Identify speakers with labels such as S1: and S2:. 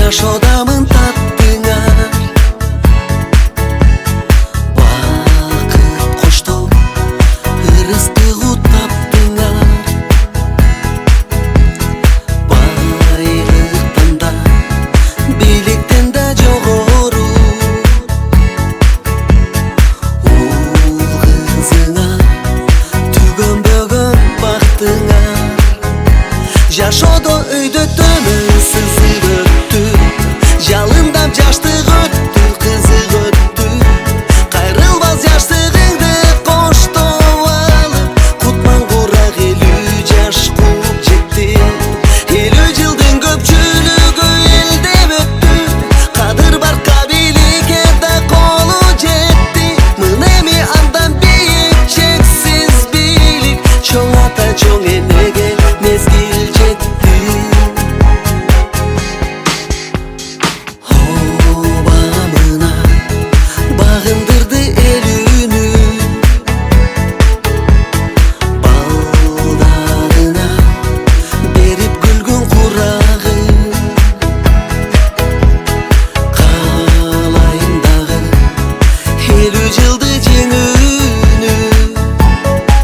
S1: жашоодамын таттыңар. Бакыт коштоп ырыстыгы таптыңар. Байлыктан да бийликтен да жогору ул кызыңа түгөнбөгөн бактыңар. Жашоодо өйдөтө